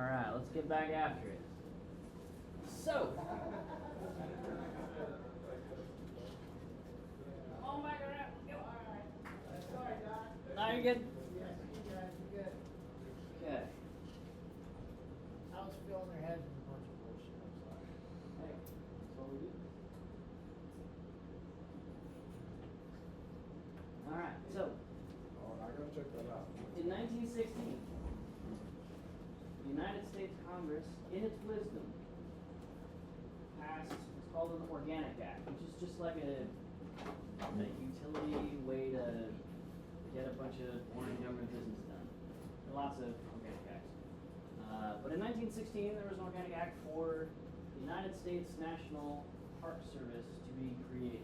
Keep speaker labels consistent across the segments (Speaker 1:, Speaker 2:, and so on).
Speaker 1: right, let's get back after it. So, oh my God,
Speaker 2: Sorry, Doc.
Speaker 1: now you're good.
Speaker 2: Yes, you guys, you good.
Speaker 1: Okay.
Speaker 2: How's filling their heads with a bunch of bullshit, I'm sorry.
Speaker 1: Hey, that's what we do. All right, so
Speaker 3: Oh, I gotta check that out.
Speaker 1: in 1916, the United States Congress, in its wisdom, passed what's called an Organic Act, which is just like a utility way to get a bunch of boring government business done. There are lots of organic acts. But in 1916, there was an Organic Act for the United States National Park Service to be created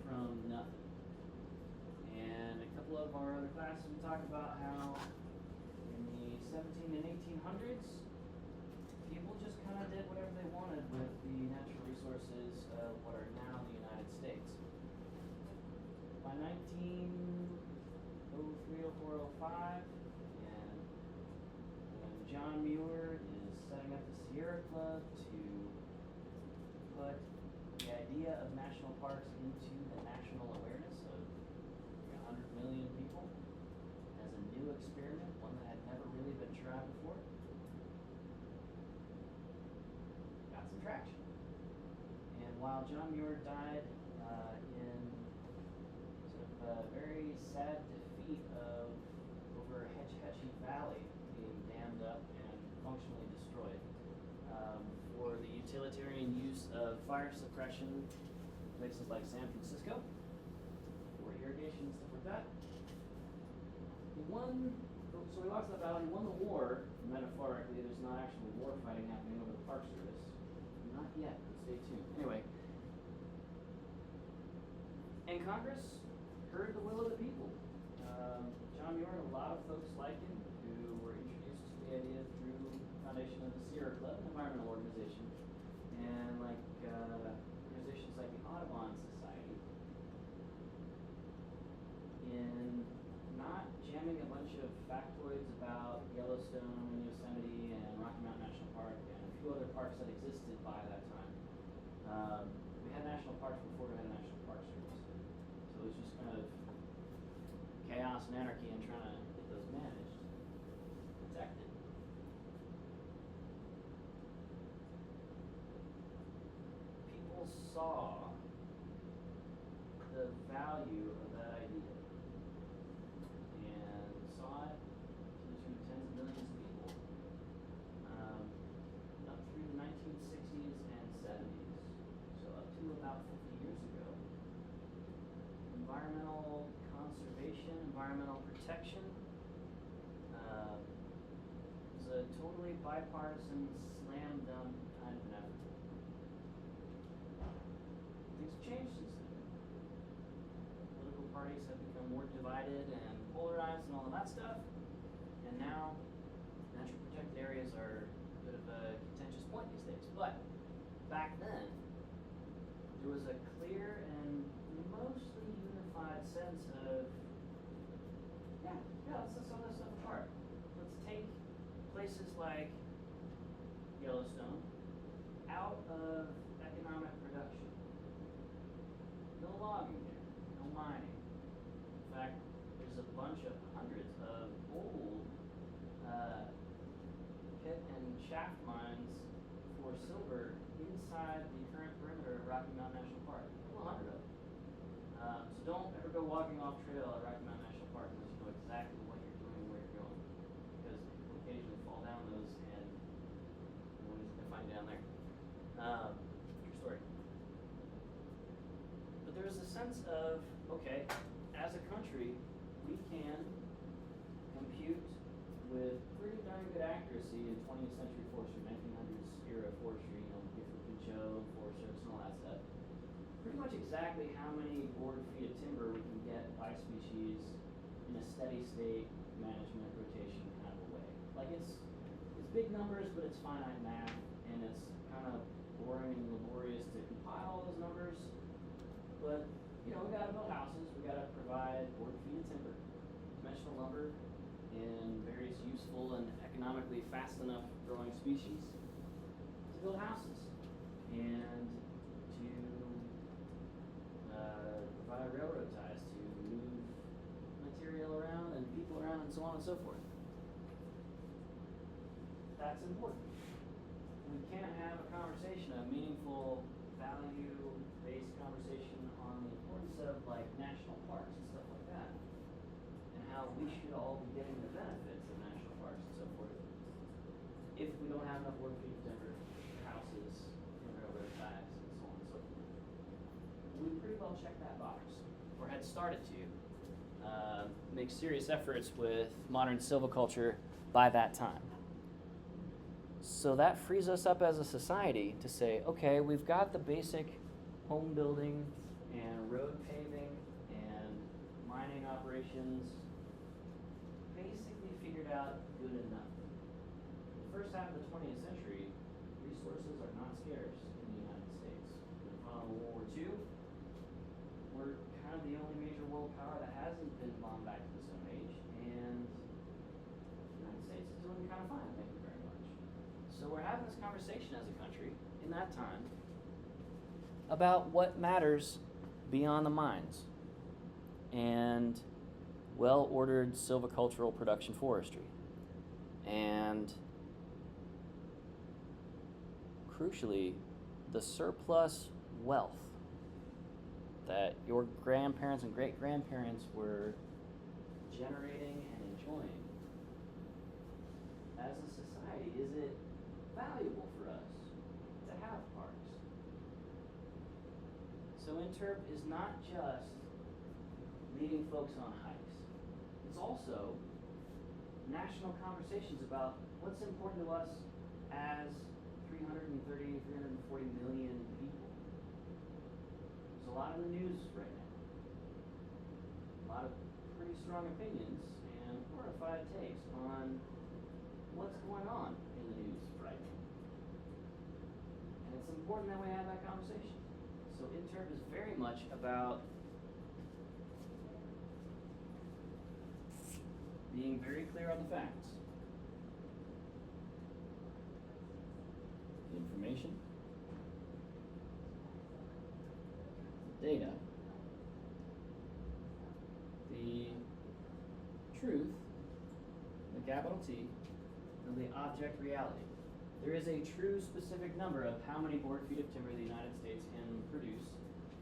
Speaker 1: from nothing. And a couple of our other classes, we talk about how in the 17 and 1800s, people just kind of did whatever they wanted with the natural resources of what are now the United States. By 1903, 04, 05, and when John Muir is setting up the Sierra Club to put the idea of national parks into the national awareness of 100 million people as a new experiment, one that had never really been tried before, got some traction. And while John Muir died in sort of a very sad defeat of over Hetch Hetchy Valley being dammed up and functionally destroyed for the utilitarian use of fire suppression, places like San Francisco, for irrigation and stuff like that. He won, so he lost that battle, he won the war, metaphorically. There's not actual war fighting happening over the Park Service. Not yet, but stay tuned. Anyway, and Congress heard the will of the people. John Muir and a lot of folks like him who were introduced to the idea through the foundation of the Sierra Club, an environmental organization, and like organizations like the Audubon Society, in not jamming a bunch of factoids about Yellowstone and Yosemite and Rocky Mountain National Park and a few other parks that existed by that time. We had national parks before we had a national park service. So it was just kind of chaos and anarchy and trying to get those managed, protected. People saw the value of that idea and saw it to tens of millions of people up through the 1960s and 70s, so up to about 50 years ago. Environmental conservation, environmental protection is a totally bipartisan, slam dunk kind of an effort. Things have changed since then. Political parties have become more divided and polarized and all of that stuff, and now natural protected areas are a bit of a contentious point these days. But back then, there was a clear and mostly unified sense of, let's set some of this stuff apart. Let's take places like Yellowstone out of economic production. No logging there, no mining. In fact, there's a bunch of hundreds of old pit and shaft mines for silver inside the current perimeter of Rocky Mountain National Park. A couple hundred of them. So don't ever go walking off trail at Rocky Mountain National Park unless you know exactly what you're doing and where you're going. Because people occasionally fall down those and no one's going to find you down there. True story. But there's a sense of, okay, as a country, we can compute with pretty darn good accuracy in 20th century forestry, 1900s era forestry, Gifford Pinchot, Forest Service, and all that stuff. Pretty much exactly how many board feet of timber we can get by species in a steady state management rotation kind of a way. Like it's big numbers, but it's finite math, and it's kind of boring and laborious to compile all those numbers. But we gotta build houses, we gotta provide board feet of timber, conventional lumber, in various useful and economically fast enough growing species to build houses and to provide railroad ties to move material around and people around and so on and so forth. That's important. We can't have a conversation, a meaningful, value-based conversation on the importance of like national parks and stuff like that, and how we should all be getting the benefits of national parks and so forth, if we don't have enough wood for timber, houses, and railroad ties, and so on and so forth. We pretty well checked that box, or had started to make serious efforts with modern silviculture by that time. So that frees us up as a society to say, okay, we've got the basic home building and road paving and mining operations basically figured out good enough. In the first half of the 20th century, resources are not scarce in the United States. Following World War II, we're kind of the only major world power that hasn't been bombed back to the Stone Age, and the United States is doing kind of fine, thank you very much. So we're having this conversation as a country in that time about what matters beyond the mines and well-ordered silvicultural production forestry. And crucially, the surplus wealth that your grandparents and great-grandparents were generating and enjoying. As a society, is it valuable for us to have parks? So Interp is not just leading folks on hikes. It's also national conversations about what's important to us as 340 million people. There's a lot in the news right now. A lot of pretty strong opinions and horrified takes on what's going on in the news right now. And it's important that we have that conversation. So Interp is very much about being very clear on the facts. The information, the data, the truth, the capital T, and the object reality. There is a true specific number of how many board feet of timber the United States can produce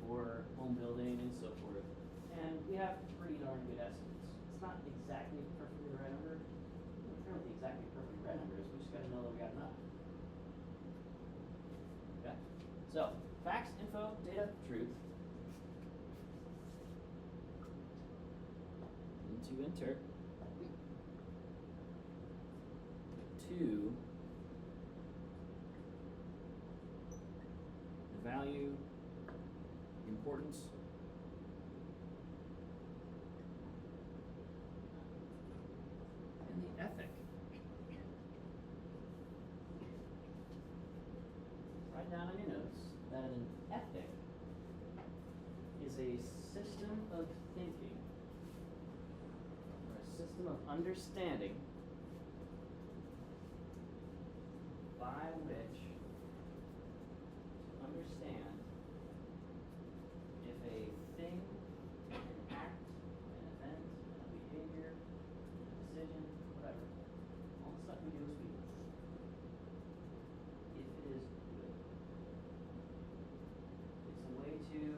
Speaker 1: for home building and so forth. And we have pretty darn good estimates. It's not exactly perfectly the right number. We don't care what the exactly perfectly right number is. We just got to know that we got enough. Okay? So, facts, info, data, truth. Into Interp. To the value, importance, and the ethic. Write down in your notes that an ethic is a system of thinking or a system of understanding by which to understand if a thing, an act, an event, a behavior, a decision, whatever, all the stuff we do as people, if it is good. It's a way to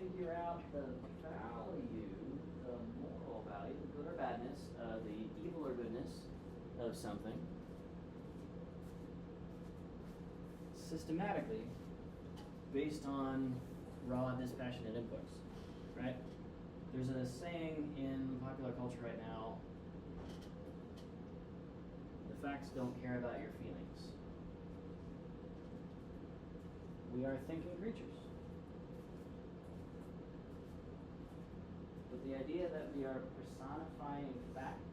Speaker 1: figure out the value, the moral value, the good or badness, the evil or goodness of something systematically based on raw, dispassionate inputs, right? There's a saying in popular culture right now, the facts don't care about your feelings. We are thinking creatures. But the idea that we are personifying facts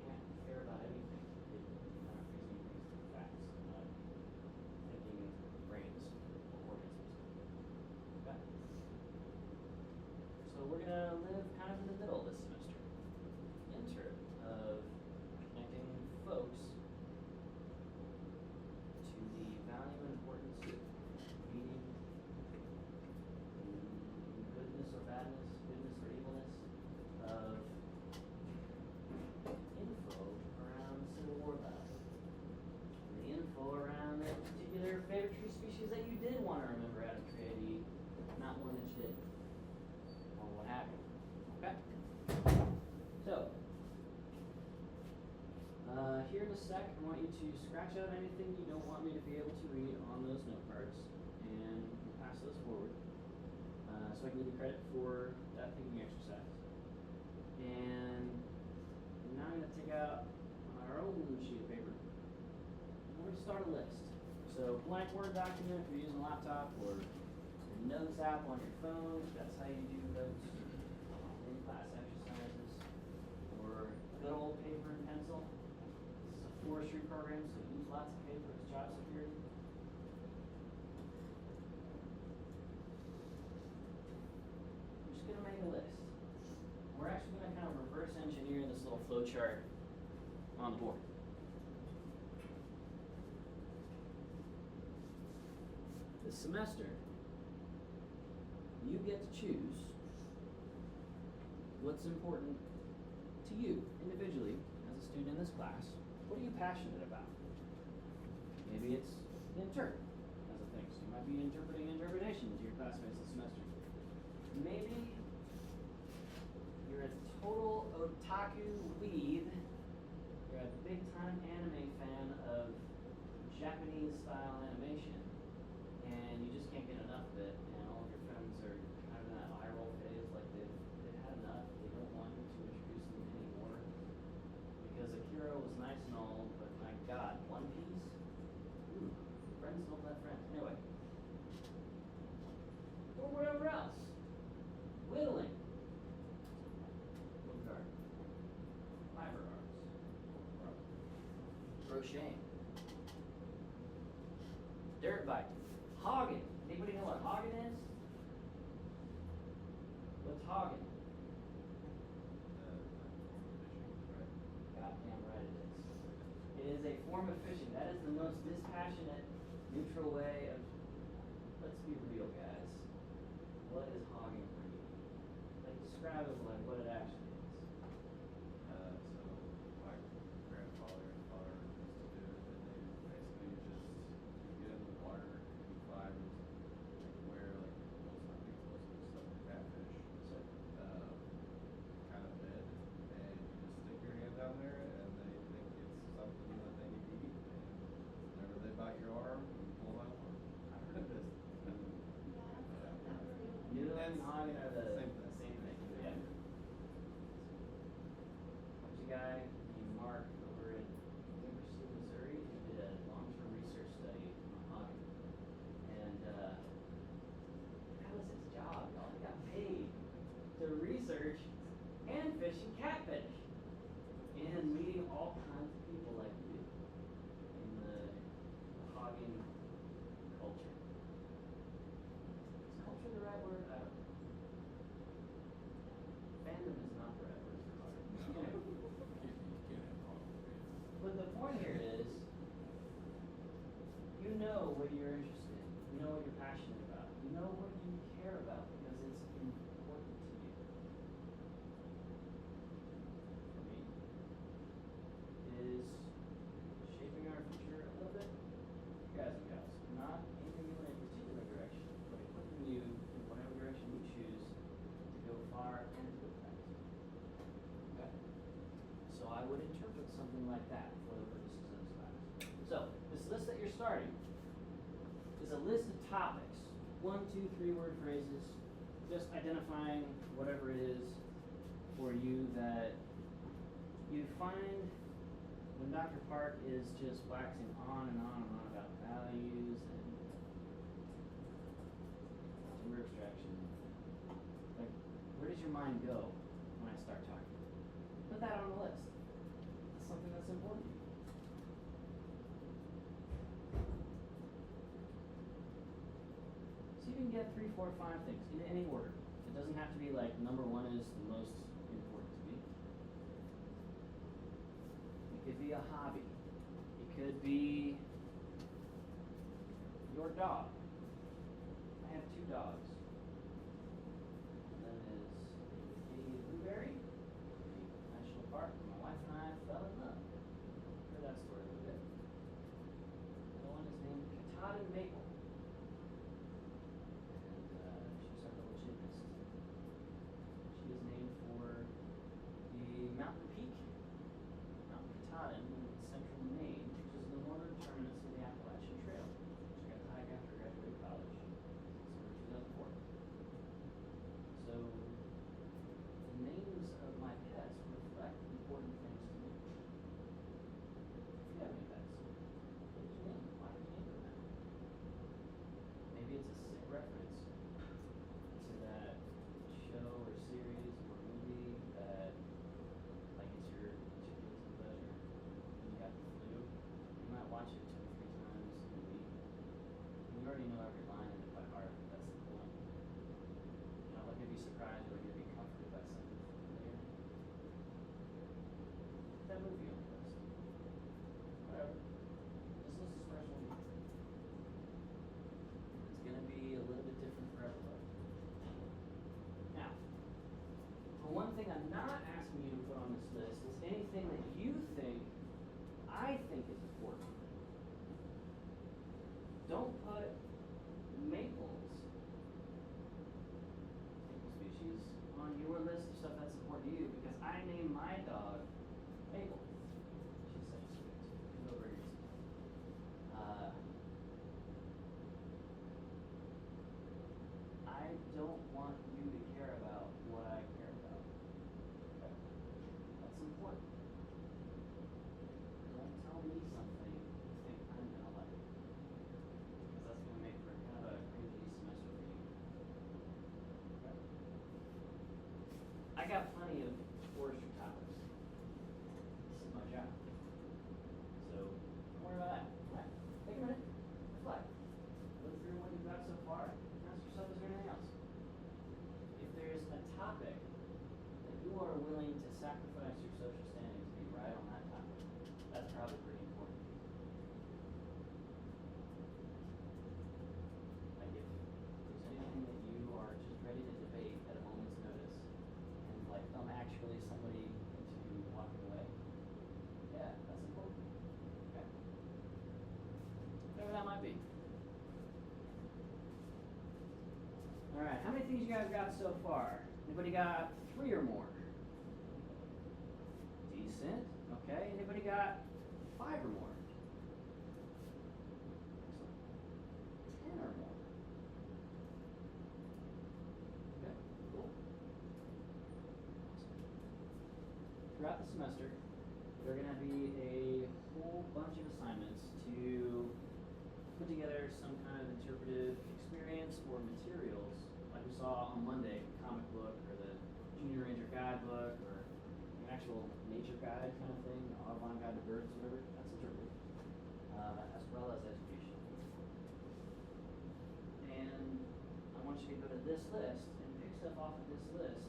Speaker 1: can't care about anything if you're not reasoning things through facts, not thinking in brains or organisms. Okay? So we're this sec, I want you to scratch out anything you don't want me to be able to read on those note cards and pass those forward. So I can give you credit for that thinking exercise. And now I'm going to take out our own sheet of paper. And we're going to start a list. So blank Word document if you're using a laptop, or your notes app on your phone, if that's how you do notes in class exercises, or good old paper and pencil. This is a forestry program, so use lots of paper as job security. We're just going to make a list. We're actually going to kind of reverse engineer this little flow chart on the board. This semester, you get to choose what's important to you individually as a student in this class. What are you passionate about? Maybe it's Interp as a thing, so you might be interpreting interpretation to your classmates this semester. Maybe you're a total otaku weeb. You're a big time anime fan of Japanese style animation, and you just can't get enough of it, and all of your friends are kind of in that eye roll phase, like they've had enough, they don't want you to introduce them anymore. Because Akira was nice and all, but my god, One Piece? Ooh, friends don't let friends. Anyway. Or whatever else. Whittling. Wood garden. Fiber arts. Crocheting. Dirt biking. Hogging. Anybody know what hogging is? What's hogging? Goddamn right it is. It is a form of fishing. That is the most dispassionate, neutral way of, let's be real guys. What is hogging for you? Like describe it like what it actually is.
Speaker 4: So my grandfather and father used to do it, and they basically just you get in the water and you find like where like most I think most of the stuff are catfish.
Speaker 1: So
Speaker 4: Kind of dead, and you just stick your hand down there, and they think it's something that they need to eat. And whenever they bite your arm, you pull out one. I heard of this.
Speaker 1: noodling and hogging are the
Speaker 4: Same thing.
Speaker 1: same thing. Yeah. There's a guy named Mark over in University of Missouri who did a long-term research study on hogging. And that was his job, y'all. He got paid to research and fish and catfish. And meeting all kinds of people like you in the hogging culture. Is culture the right word? I don't know. Fandom is not the right word for hogging. But the point here is, you know what you're interested in. You know what you're passionate about. You know what you care about because it's important to you. For me, is shaping our future a little bit. You guys and gals, not aiming you in a particular direction, but equipping you in whatever direction you choose to go far and to go fast. Okay? So I would interpret something like that for the purposes of this class. So this list that you're starting is a list of topics, 1, 2, 3 word phrases, just identifying whatever it is for you that you find when Dr. Park is just waxing on and on and on about values and word abstraction. Like, where does your mind go when I start talking? Put that on the list. That's something that's important to you. So you can get 3, 4, 5 things in any order. It doesn't have to be like number 1 is the most important to me. It could be a hobby. It could be your dog. I have 2 dogs. One is a blueberry, national park. My wife and I fell in love. Heard that story a little bit. The other one is named Katahdin Maple. And she's our little gymnast. She is named for the mountain peak, Mount Katahdin, in central New already know every line in it by heart. That's the point. You're not looking to be surprised, you're looking to be comforted by something familiar. Put that movie on the list. Whatever. This list is special to me. It's going to be a little bit different for everybody. Now, the one thing I'm not asking you to put on this list is anything that you think I think is important. Don't put maples, maple species, on your list of stuff that's important to you because I named my dog Maple. She's such a sweet. She's over here. I don't want you to care about what I care about. Okay? That's important. Don't tell me something you think I'm gonna like. Because that's gonna make for kind of a crazy semester for you. Okay? I got plenty of forestry topics. This is my job. So don't worry about that. Right. Take a minute. Reflect. Look through what you've got so far. Ask yourself, is there anything else? If there's a topic that you are willing to sacrifice your social standing to be right on that topic, that's probably pretty important. Like if there's anything that you are just ready to debate at a moment's notice, and like actually somebody into walking away, yeah, that's important. Okay. Whatever that might be. Alright, how many things you guys got so far? Anybody got 3 or more? Decent. Okay. Anybody got 5 or more? Excellent. 10 or more? Okay, cool. Awesome. Throughout the semester, there are going to be a whole bunch of assignments to put together some kind of interpretive experience or materials, like we saw on Monday, comic book or the Junior Ranger guidebook or an actual nature guide kind of thing, the Audubon Guide to Birds, whatever. That's interpretive, as well as education. And I want you to go to this list and pick stuff off of this list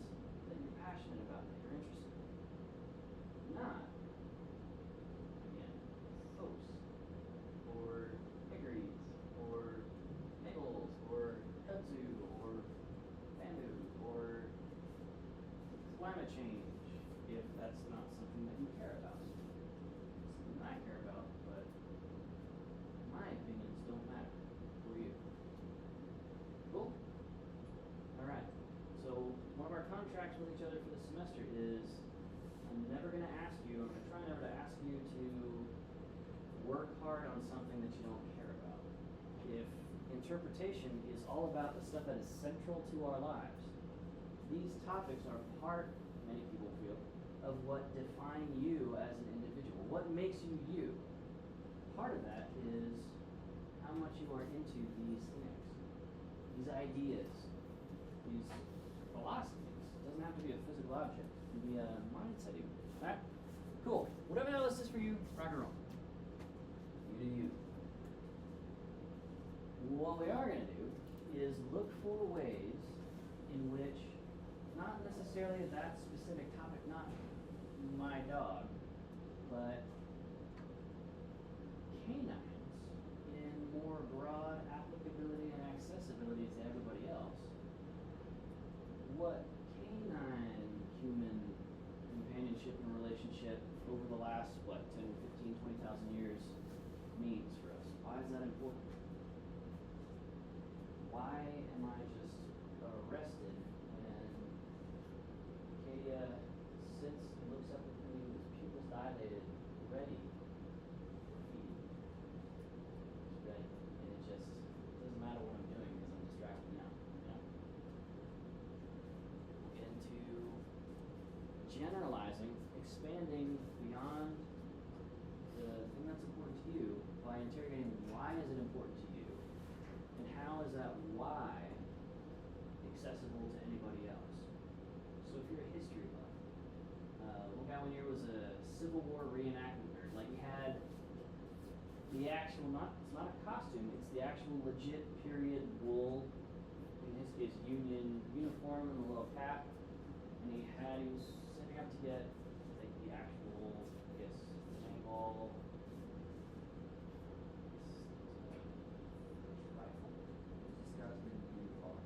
Speaker 1: that you're passionate about, that you're interested in. Not, again, oaks, or hickories, or maples, or kudzu, or bamboo, or climate change, if that's not something that you care about. It's something I care about, but my opinions don't matter for you. Cool? Alright, so one of our contracts with each other for the semester is I'm never going to ask you, I'm going to try never to ask you to work hard on something that you don't care about. If interpretation is all about the stuff that is central to our lives, these topics are part, many people feel, of what define you as an individual. What makes you you? Part of that is how much you are into these things, these ideas, these philosophies. It doesn't have to be a physical object. It can be a mindset even. Alright? Cool. Whatever that list is for you, rock and roll. You do you. What we are going to do is look for ways in which, not necessarily that specific topic, not my dog, but canines in more broad applicability and accessibility to everybody else. What canine human companionship and relationship over the last, 10, 15, 20,000 years means for us. Why is that important? Why am I just arrested when Acadia sits and looks up at me with pupils dilated, ready for feeding? Just ready. And it just doesn't matter what I'm doing because I'm distracted now. Yeah? We'll get into generalizing, expanding beyond the thing that's important to you by interrogating why is it important to you and how is that why accessible to anybody else. So if you're a history buff, one guy one year was a Civil War reenactment nerd. Like we had the actual, it's not a costume, it's the actual legit period wool, in his case uniform and a little cap, and he was setting up to get like the actual, I guess, angle, rifle.
Speaker 3: This guy's named Peter Fox.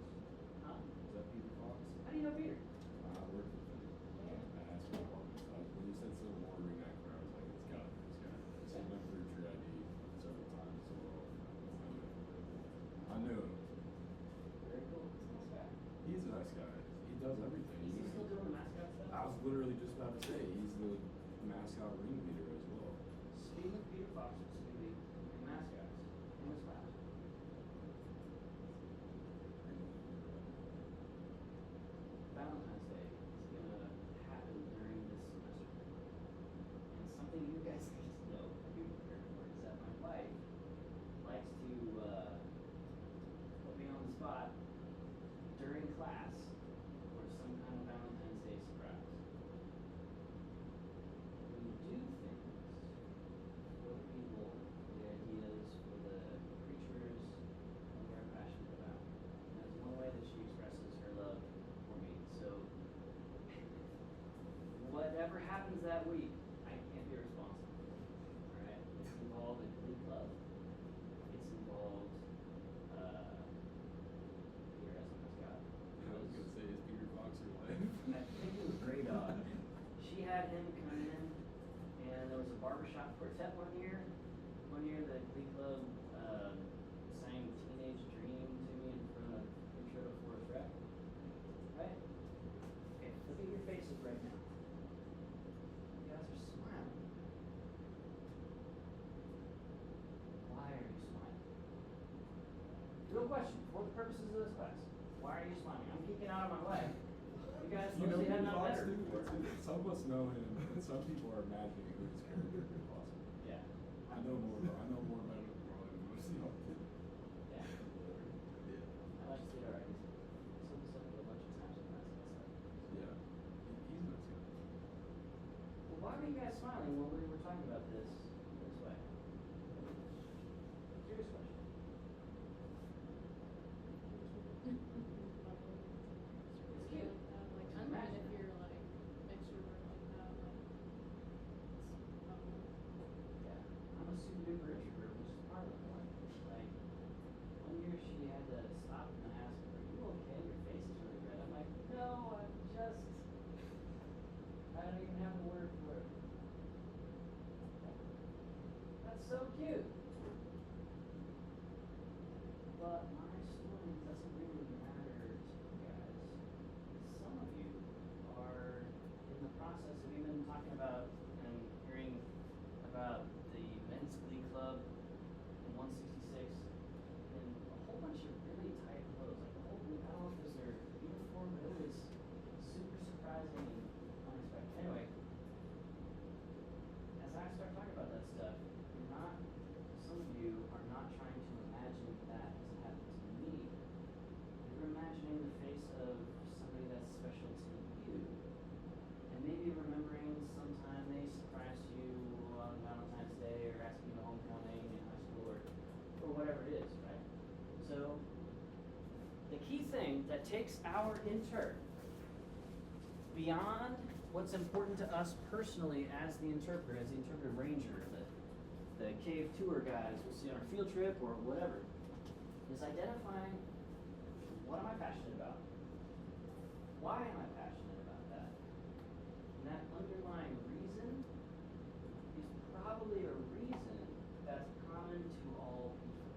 Speaker 1: Huh?
Speaker 3: Is that Peter Fox?
Speaker 1: How do you know Peter?
Speaker 3: I worked with him. I asked him about this. When you said Civil War reenactment, I was like, it's gotta be this guy. So I went through True ID several times as well. I knew him.
Speaker 1: Very cool. He's a nice guy.
Speaker 3: He's a nice guy. He does everything.
Speaker 1: Is he still doing the mascot stuff?
Speaker 3: I was literally just about to say, he's the mascot ringleader as well.
Speaker 1: Speaking of Peter Fox, it's going to be the mascots in this class. Valentine's Day is going to happen during this semester. And something you guys need to know and be prepared for is that my wife likes to put me on the spot during class for some kind of Valentine's Day surprise. We do things for the people, for the ideas, for the creatures that we're passionate about. And that's one way that she expresses her love for me. So whatever happens that week, I can't be responsible. Alright? It's involved a glee club. It's involved Peter as a mascot.
Speaker 3: I was gonna say, is Peter Fox your wife?
Speaker 1: I think it was Grey Dog. She had him come in, and there was a barbershop quartet one year. One year, the Glee Club sang "Teenage Dream" to me in front of Intro to Forest Rec. Right? Okay, look at your faces right now. You guys are smiling. Why are you smiling? Real question, for the purposes of this class, why are you smiling? I'm kicking out of my way. You guys
Speaker 3: You know
Speaker 1: supposedly had
Speaker 3: Peter
Speaker 1: nothing
Speaker 3: Fox
Speaker 1: better.
Speaker 3: too? Some of us know him, and some people are imagining who his character is possible.
Speaker 1: Yeah.
Speaker 3: I know more about it probably than most of y'all do.
Speaker 1: Yeah.
Speaker 3: Yeah.
Speaker 1: I like to see it already. Someone said it a bunch of times in class.
Speaker 3: Yeah. He's a nice guy.
Speaker 1: Well, why were you guys smiling when we were talking about this way? Serious question. It's cute.
Speaker 5: Like,
Speaker 1: To
Speaker 5: I mean,
Speaker 1: imagine.
Speaker 5: if you're like extrovert like that, like, it's probably.
Speaker 1: Yeah. I'm a super duper introvert, which is part of the point. Like, one year she had to stop and ask, "Are you okay? Your face is really red." I'm like, "No, I'm just. I don't even have a word for it." That's so cute. But my story doesn't really matter to you guys. Some of you are in the process of even talking about and hearing about the men's glee club in 166 in a whole bunch of really tight clothes. Like the whole glee, I don't know if it was their uniform, but it was super surprising and unexpected. Anyway, as I start talking about that stuff, some of you are not trying to imagine that has happened to me. You're imagining the face of somebody that's special to you. And maybe remembering sometime they surprised you on Valentine's Day or asked you to homecoming in high school or whatever it is, right? So the key thing that takes our Interp beyond what's important to us personally as the interpreter, as the interpretive ranger, the cave tour guys we'll see on our field trip or whatever, is identifying what am I passionate about? Why am I passionate about that? And that underlying reason is probably a reason that's common to all people.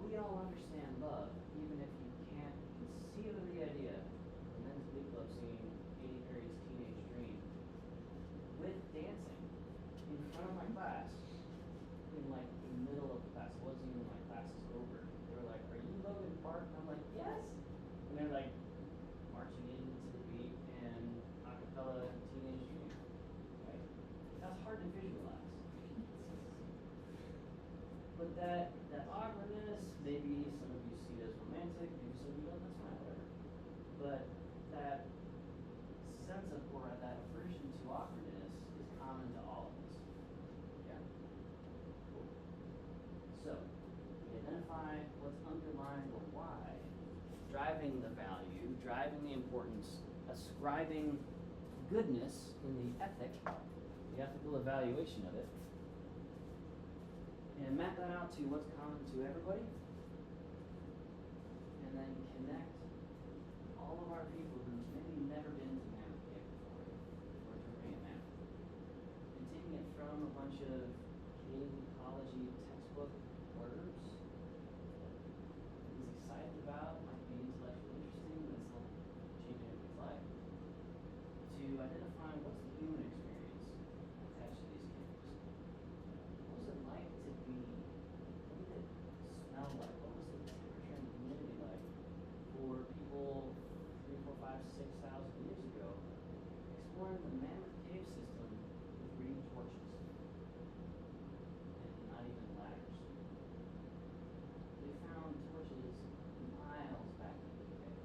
Speaker 1: We all understand love, even if you can't conceive of the idea of the men's glee club singing Katy Perry's Teenage Dream with dancing in front of my class in like the middle of the class. It wasn't even my class is over. They were like, "Are you Logan Park?" And I'm like, "Yes." And they're like marching into the beat and acapella Teenage Dream. Right? That's hard to visualize. But that awkwardness, maybe some of you see it as romantic, maybe some of you don't, that's fine, whatever. But that sense of, or that aversion to awkwardness is common to all of us. Yeah? ascribing goodness in the ethic, the ethical evaluation of it, and map that out to what's common to everybody, and then connect all of our people who've maybe never been to Mammoth Cave before, or interpreting a map, and taking it from a bunch of cave ecology textbook words that he's excited about, might be intellectually interesting, but it's not changing anybody's life, to identifying what's the human experience attached to these caves. What was it like to be, what did it smell like? What was the temperature and humidity like for people 3, 4, 5, 6,000 years ago exploring the Mammoth Cave system with reading torches and not even ladders? They found torches miles back into the cave.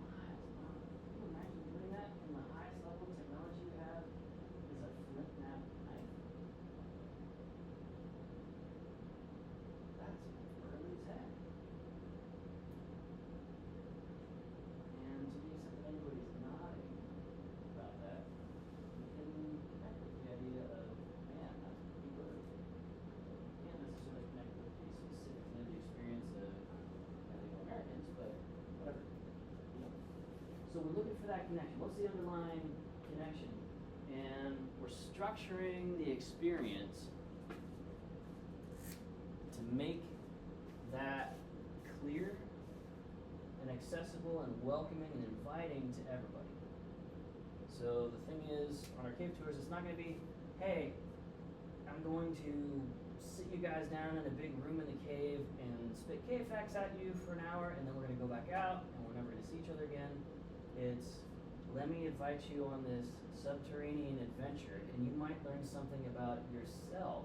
Speaker 1: Miles. Wow. Can you imagine doing that? And the highest level of technology you have is a flint knife. That's early as heck. And to the extent that anybody's nodding about that, you can connect with the idea of, man, that's pretty good. You can't necessarily connect with the specific lived experience of Native Americans, but whatever. You know? So we're looking for that connection. What's the underlying connection? And we're structuring the experience to make that clear and accessible and welcoming and inviting to everybody. So the thing is, on our cave tours, it's not going to be, hey, I'm going to sit you guys down in a big room in the cave and spit cave facts at you for an hour, and then we're going to go back out, and we're never going to see each other again. It's, let me invite you on this subterranean adventure, and you might learn something about yourself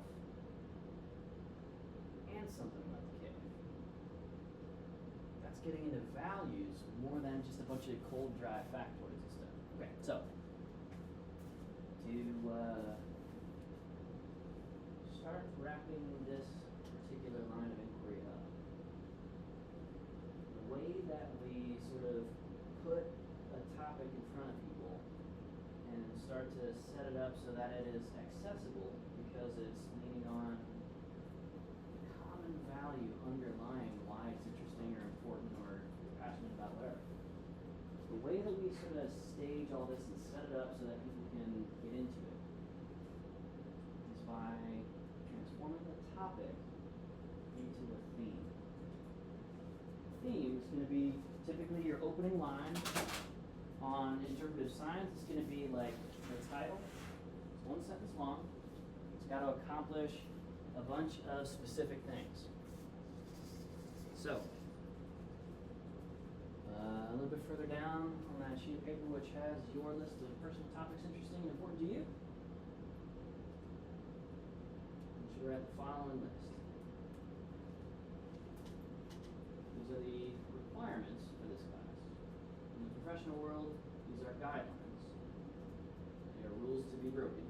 Speaker 1: and something about the cave. That's getting into values more than just a bunch of cold, dry factoids and stuff. Okay, so to start wrapping this particular line of inquiry up, the way that we sort of put a topic in front of people and start to set it up so that it is accessible because it's leaning on common value underlying why it's interesting or important or you're passionate about whatever. The way that we sort of stage all this and set it up so that people can get into it is by transforming the topic into a theme. Theme is going to be typically your opening line. On interpretive science, it's going to be like the title. It's one sentence long. It's got to accomplish a bunch of specific things. So, a little bit further down on that sheet of paper, which has your list of personal topics interesting and important to you, which are at the following list. These are the requirements for this class. In the professional world, these are guidelines. They are rules to be broken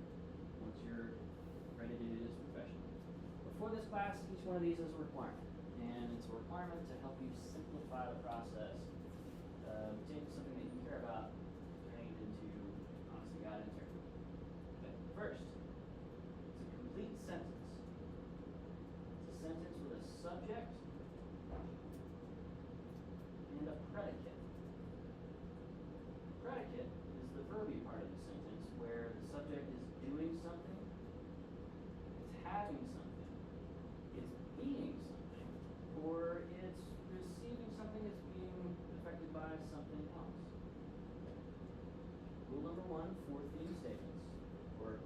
Speaker 1: once you're ready to do this professionally. But for this class, each one of these is a requirement. And it's a requirement to help you simplify the process, take something that you care about, turning it into honest to God Interp. Okay, first, it's a complete sentence. It's a sentence with a subject and a predicate. Predicate is the verby part of the sentence where the subject is doing something, it's having something, it's being something, or it's receiving something that's being affected by something else. Rule number 1 for theme statements, or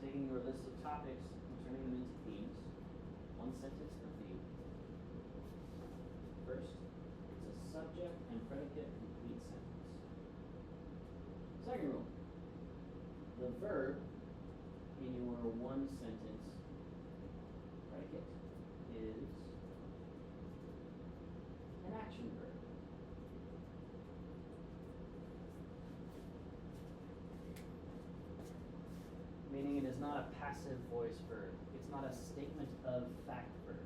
Speaker 1: taking your list of topics and turning them into themes, one sentence per theme. First, it's a subject and predicate complete sentence. Second rule, the verb in your one sentence predicate is an action verb. Meaning it is not a passive voice verb. It's not a statement of fact verb.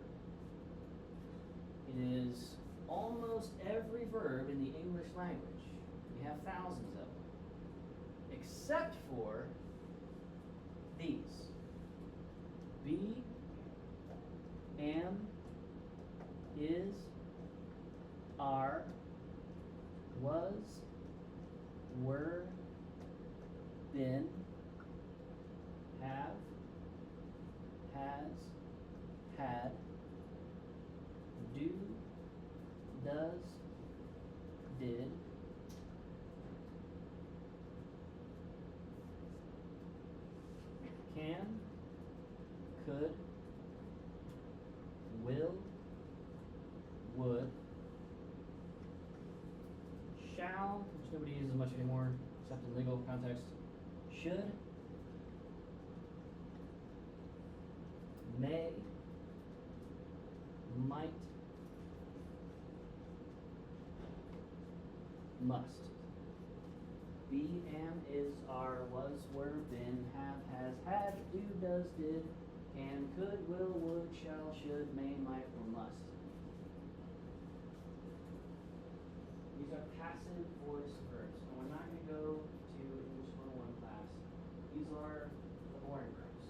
Speaker 1: It is almost every verb in the English language. We have thousands of them. Except for these. Be, am, is, are, was, were, been, have, has, had, do, does, did, can, could, will, would, shall, which nobody uses much anymore except in legal context, should, may, might, must. Be, am, is, are, was, were, been, have, has, had, do, does, did, can, could, will, would, shall, should, may, might, or must. These are passive voice verbs, and we're not going to go to English 101 class. These are the boring verbs.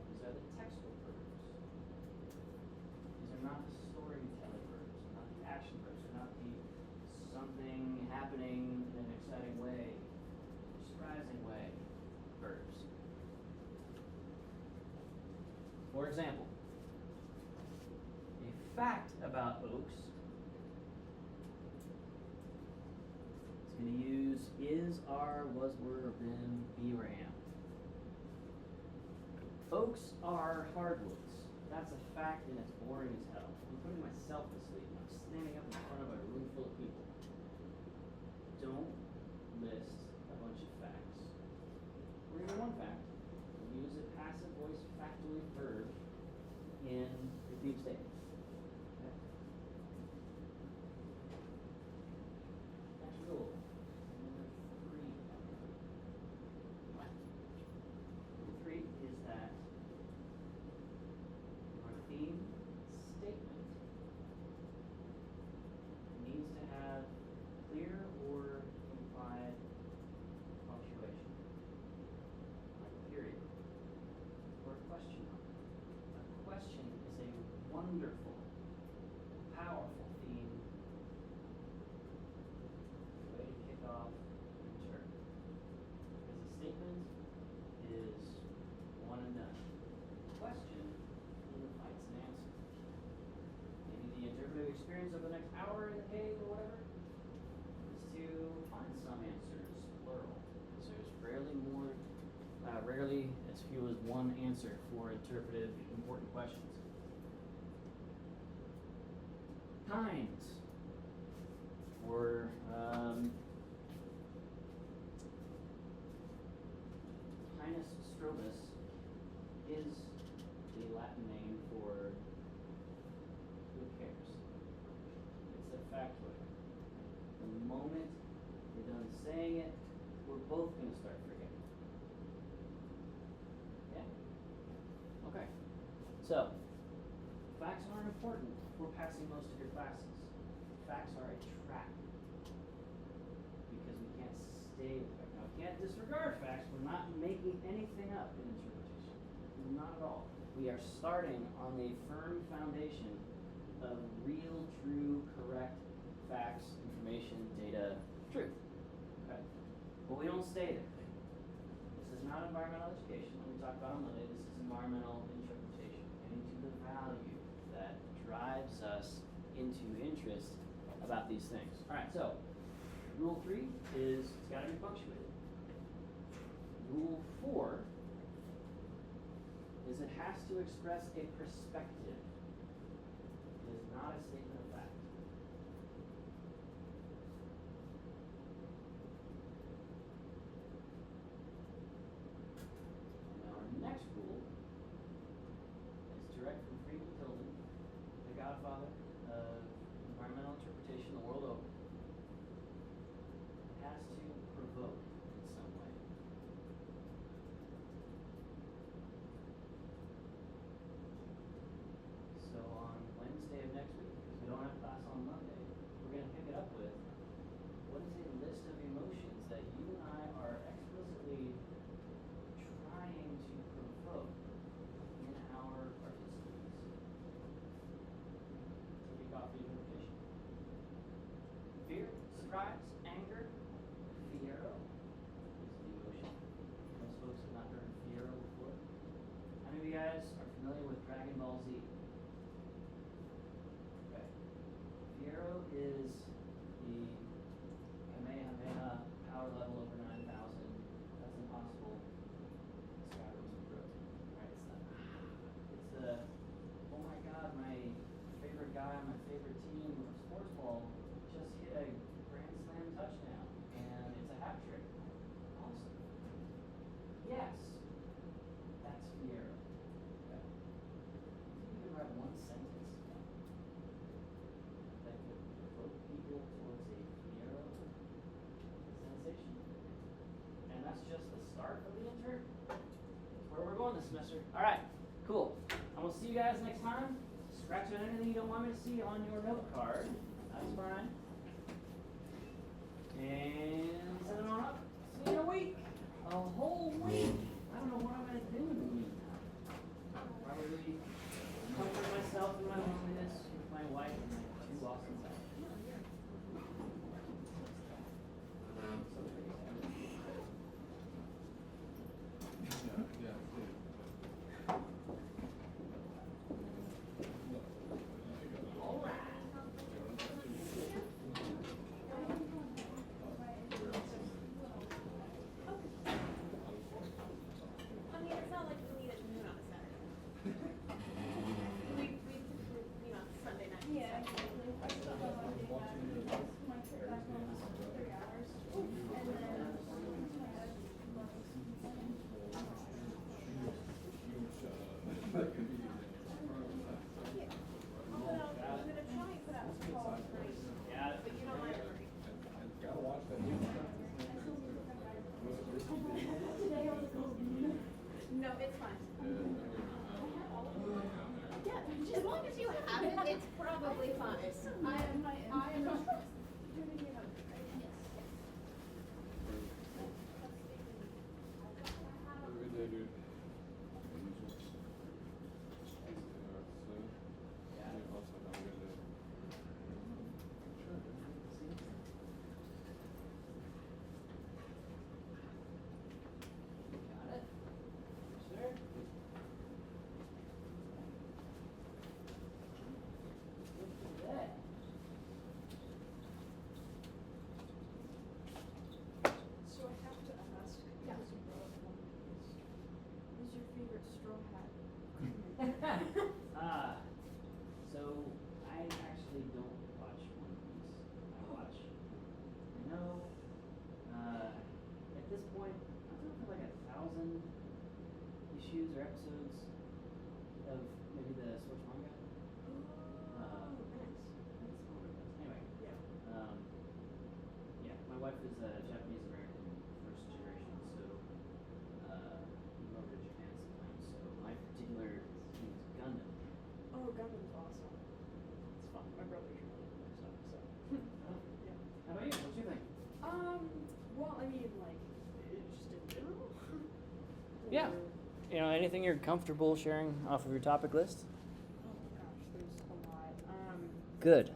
Speaker 1: These are the textbook verbs. These are not the storytelling verbs, they're not the action verbs, they're not the something happening in an exciting way, surprising way verbs. For example, a fact about oaks is going to use is, are, was, were, been, be, or am. Oaks are hardwoods. That's a fact and it's boring as hell. I'm putting myself to sleep. I'm standing up in front of a room full of people. Don't list a bunch of facts. We're going to do one fact. We'll use a passive voice factoid verb in repeat statements. Okay? Next rule. Number 3. Number 3 is that our theme statement needs to have clear or implied punctuation, like period, or a question mark. A question is a wonderful, powerful theme, way to kick off Interp. Because a statement is one and done. A question invites an answer. Maybe the interpretive experience of the next hour in the cave or whatever is to find some answers, plural. So there's rarely as few as one answer for interpretive important questions. Kinds. Or Pinus strobus is the Latin name for who cares. It's a factoid. The moment you're done saying it, we're both going to start forgetting. Yeah? Okay. So, facts aren't important for passing most of your classes. Facts are a trap. Because we can't stay with facts. Now, we can't disregard facts. We're not making anything up in interpretation. Not at all. We are starting on a firm foundation of real, true, correct facts, information, data, truth. Okay? But we don't stay there. This is not environmental education. When we talk about on Monday, this is environmental interpretation. Getting to the value that drives us into interest about these things. Alright, so rule 3 is it's got to be punctuated. Rule 4 is it has to express a perspective. It is not a statement of fact. Now our next rule is direct from Friedman Tilden, the godfather of environmental interpretation the world over. It has to provoke in some way. So on Wednesday of next week, because we don't start of the Interp. That's where we're going this semester. All right, cool. I'm gonna see you guys next time. Scratch out anything you don't want me to see on your note card. That's fine. And send it on up. See you in a week. A whole week. I don't know what I'm gonna do in the meantime. Probably comfort myself in my loneliness with my wife and my 2 awesome dogs.
Speaker 5: I mean, it's not like we meet at noon on a Saturday. We typically meet on Sunday night.
Speaker 6: Yeah, exactly. I still have one day back. My trip back home is 3 hours. And then my husband
Speaker 5: I'm gonna try and put out a call tonight,
Speaker 1: Got it.
Speaker 5: but you don't mind hurry.
Speaker 3: Gotta watch that news.
Speaker 6: today I was like,
Speaker 5: No, it's fine. Yeah, as long as you have it, it's probably fine. I am not. You're gonna get hungry, right?
Speaker 4: Have a good day, dude.
Speaker 1: Got it. Sure. Good for today.
Speaker 6: So I have to ask,
Speaker 5: Yeah.
Speaker 6: because you brought up one piece, what is your favorite straw hat?
Speaker 1: So I actually don't watch One Piece. I watch, I know, at this point, I don't know if like 1,000 issues or episodes of maybe the Switch manga. Anyway, yeah, my wife is Japanese American, first generation, so we go over to Japan sometimes. So my particular thing is Gundam.
Speaker 6: Oh, Gundam's awesome. It's fun. My brother's really into that stuff, so.
Speaker 1: Oh.
Speaker 6: Yeah.
Speaker 1: How about you? What you think?
Speaker 6: Well, I mean, like, just in general?
Speaker 1: Yeah.
Speaker 6: Or-
Speaker 1: You know, anything you're comfortable sharing off of your topic list?
Speaker 6: Oh gosh, there's a lot.
Speaker 1: Good.